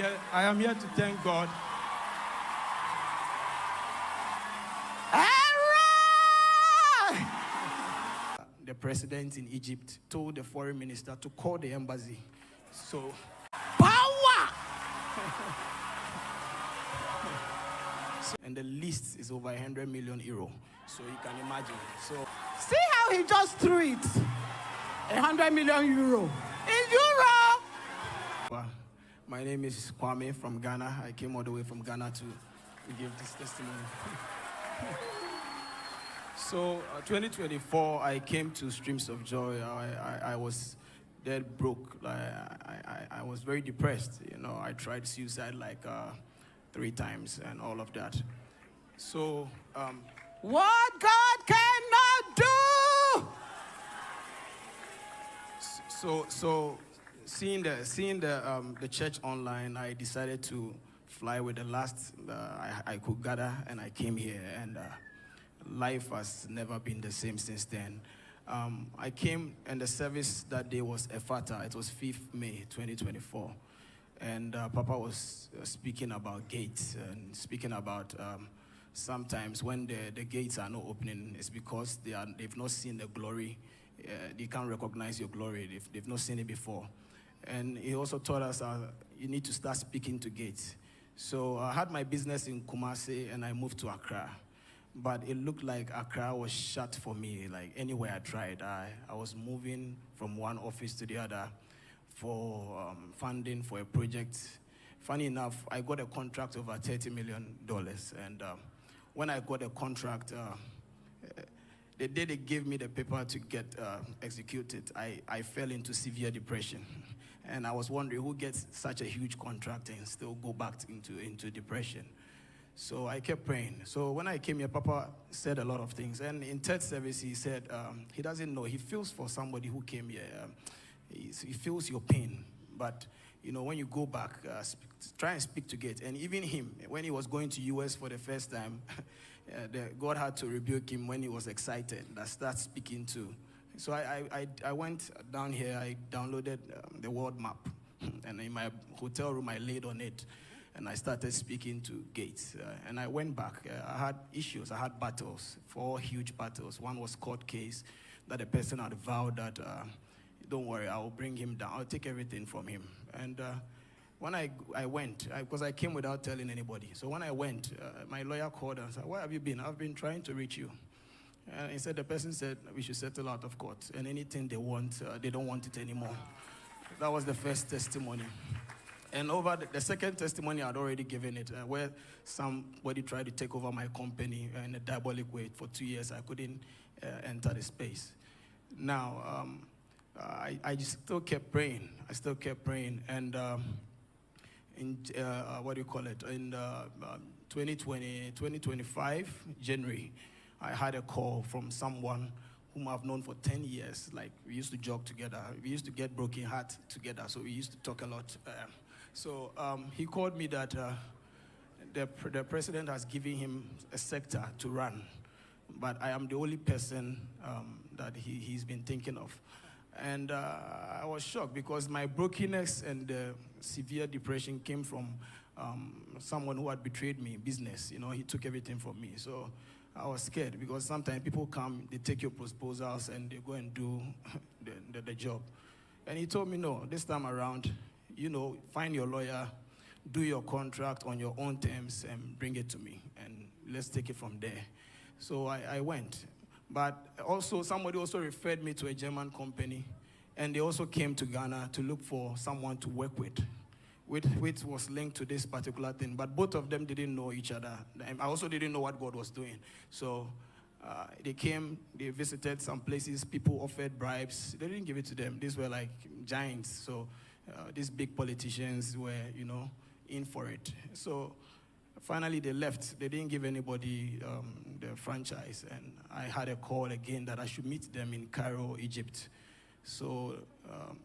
I am here to thank God. The president in Egypt told the foreign minister to call the embassy. So, power! And the list is over 100 million euro. So you can imagine. So, see how he just threw it. 100 million euro. In euro! My name is Kwame from Ghana. I came all the way from Ghana to give this testimony. So, 2024, I came to Streams of Joy. I was dead broke. I was very depressed. You know, I tried suicide like 3 times and all of that. So, what God cannot do. So seeing the church online, I decided to fly with the last I could gather, and I came here, and life has never been the same since then. I came, and the service that day was Ephata. It was 5th May 2024, and Papa was speaking about gates and speaking about sometimes when the gates are not opening, it's because they've not seen the glory. They can't recognize your glory. They've not seen it before. And he also taught us you need to start speaking to gates. So I had my business in Kumasi, and I moved to Accra. But it looked like Accra was shut for me. Like anywhere I tried, I was moving from one office to the other for funding for a project. Funny enough, I got a contract over $30 million. And when I got a contract, the day they gave me the paper to get executed, I fell into severe depression. And I was wondering who gets such a huge contract and still go back into depression. So I kept praying. So when I came here, Papa said a lot of things. And in third service, he said he doesn't know. He feels for somebody who came here. He feels your pain. But, you know, when you go back, try and speak to gates. And even him, when he was going to U.S. for the first time, God had to rebuke him when he was excited. That start speaking to. So I went down here. I downloaded the world map. And in my hotel room, I laid on it. And I started speaking to gates. And I went back. I had issues. I had battles, 4 huge battles. One was court case that the person had vowed that, don't worry, I will bring him down. I'll take everything from him. And when I went, because I came without telling anybody. So when I went, my lawyer called and said, where have you been? I've been trying to reach you. And he said, the person said, we should settle out of court. And anything they want, they don't want it anymore. That was the first testimony. And over the second testimony, I'd already given it, where somebody tried to take over my company in a diabolic way. For 2 years, I couldn't enter the space. Now, I just still kept praying. I still kept praying. And in 2025, January, I had a call from someone whom I've known for 10 years. Like, we used to jog together. We used to get broken heart together, so we used to talk a lot. So he called me that the president has given him a sector to run, but I am the only person that he's been thinking of. And I was shocked because my brokenness and severe depression came from someone who had betrayed me in business. You know, he took everything from me. So I was scared because sometimes people come, they take your proposals, and they go and do the job. And he told me, no, this time around, you know, find your lawyer, do your contract on your own terms, and bring it to me, and let's take it from there. So I went. But also, somebody also referred me to a German company, and they also came to Ghana to look for someone to work with, which was linked to this particular thing. But both of them didn't know each other. I also didn't know what God was doing. So they came, they visited some places, people offered bribes. They didn't give it to them. These were like giants. So these big politicians were, you know, in for it. So finally they left. They didn't give anybody the franchise. And I had a call again that I should meet them in Cairo, Egypt. So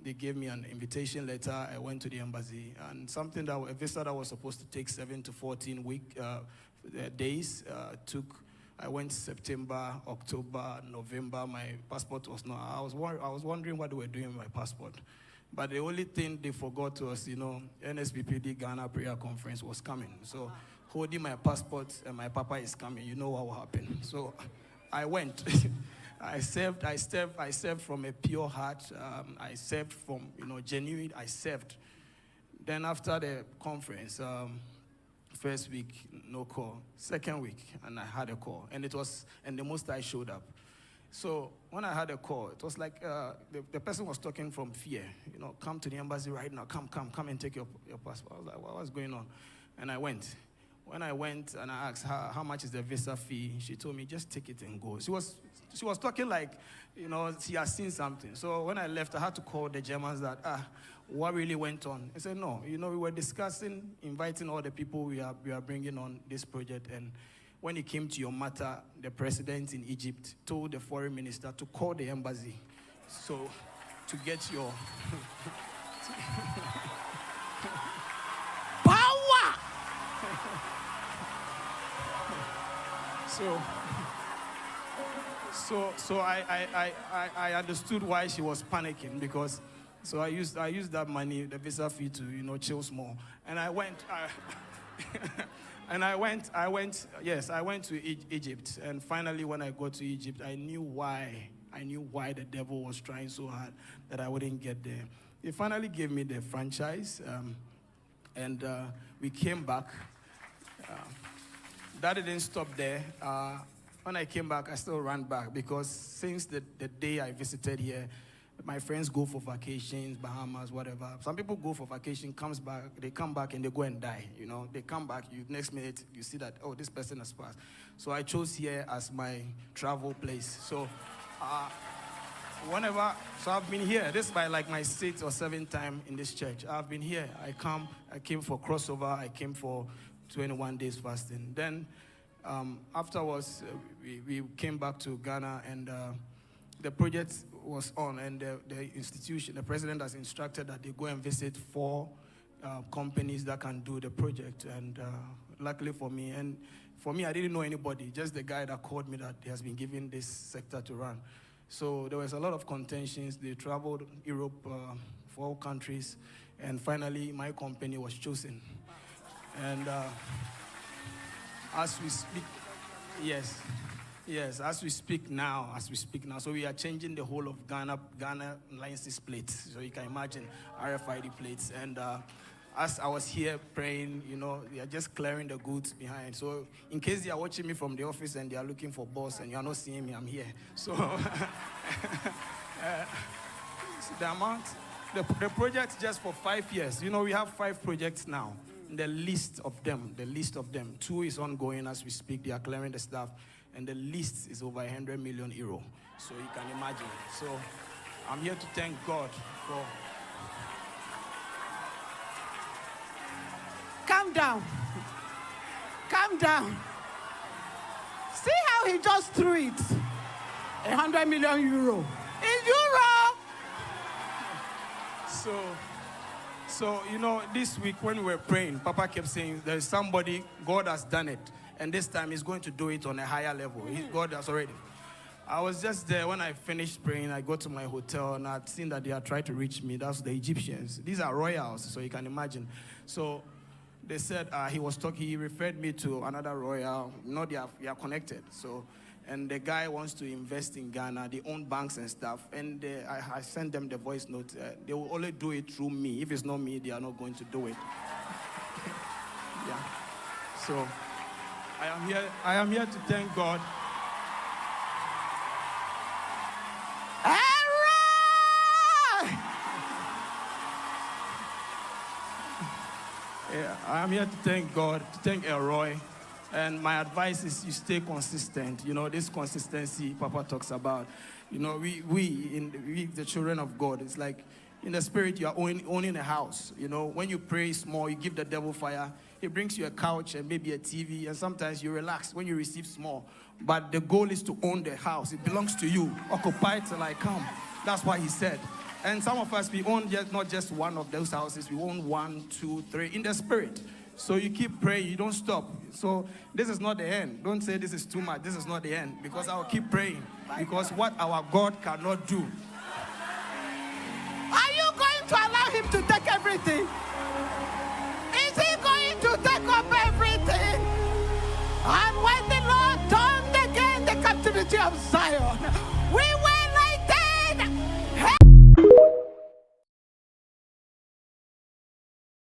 they gave me an invitation letter. I went to the embassy, and a visa that was supposed to take 7 to 14 days I went September, October, November. My passport was not. I was wondering what they were doing with my passport. But the only thing they forgot was, NSPPD Ghana Prayer Conference was coming. So holding my passport and my papa is coming, you know what will happen. So I went. I served from a pure heart. I served from, genuine. I served. Then after the conference, first week, no call. Second week, and I had a call. And the Most High showed up. So when I had a call, it was like the person was talking from fear. Come to the embassy right now. Come and take your passport. I was like, what's going on? And I went. When I went and I asked her, how much is the visa fee, she told me, just take it and go. She was talking like, she has seen something. So when I left, I had to call the Germans that, what really went on? I said, no, we were discussing, inviting all the people we are bringing on this project. And when it came to your matter, the president in Egypt told the foreign minister to call the embassy. So to get your... Power! So I understood why she was panicking, because I used that money, the visa fee, to chill small, and I went I went to Egypt, and finally when I got to Egypt, I knew why the devil was trying so hard that I wouldn't get there. They finally gave me the franchise, and we came back. That didn't stop there. When I came back, I still ran back, because since the day I visited here, my friends go for vacations, Bahamas, whatever. Some people go for vacation, they come back and they go and die. They come back, next minute you see that, oh, this person has passed. So I chose here as my travel place. So I've been here. This is my 6th or 7th time in this church. I've been here. I came for crossover. I came for 21 days fasting. Then afterwards, we came back to Ghana, and the project was on, and the institution, the president has instructed that they go and visit 4 companies that can do the project. And luckily for me, I didn't know anybody, just the guy that called me that he has been given this sector to run. So there was a lot of contentions. They traveled Europe, 4 countries, and finally my company was chosen. And as we speak, yes, as we speak now, so we are changing the whole of Ghana license plates. So you can imagine RFID plates. And as I was here praying, they are just clearing the goods behind. So in case they are watching me from the office and they are looking for boss and you are not seeing me, I'm here. So the amount, the project just for 5 years. We have 5 projects now. The list of them. 2 is ongoing as we speak. They are clearing the stuff. And the list is over 100 million euro. So you can imagine. So I'm here to thank God for... Calm down. Calm down. See how he just threw it? 100 million euro. In euro! So, this week when we were praying, Papa kept saying, there's somebody, God has done it. And this time he's going to do it on a higher level. God has already. I was just there when I finished praying. I got to my hotel and I'd seen that they had tried to reach me. That's the Egyptians. These are royals, so you can imagine. So they said he referred me to another royal. They are connected. So, and the guy wants to invest in Ghana. They own banks and stuff. And I sent them the voice note. They will only do it through me. If it's not me, they are not going to do it. Yeah. So I am here to thank God. Yeah, I am here to thank God, to thank Elroy. And my advice is you stay consistent. This consistency Papa talks about. We the children of God, it's like in the spirit you are owning a house. When you pray small, you give the devil fire. He brings you a couch and maybe a TV, and sometimes you relax when you receive small. But the goal is to own the house. It belongs to you. Occupy till I come. That's what he said. And some of us, we own not just one of those houses. We own 1, 2, 3 in the spirit. So you keep praying. You don't stop. So this is not the end. Don't say this is too much. This is not the end. Because I will keep praying. Because what our God cannot do. Are you going to him to take everything? Is he going to take up everything? And when the Lord turned again the captivity of Zion, we were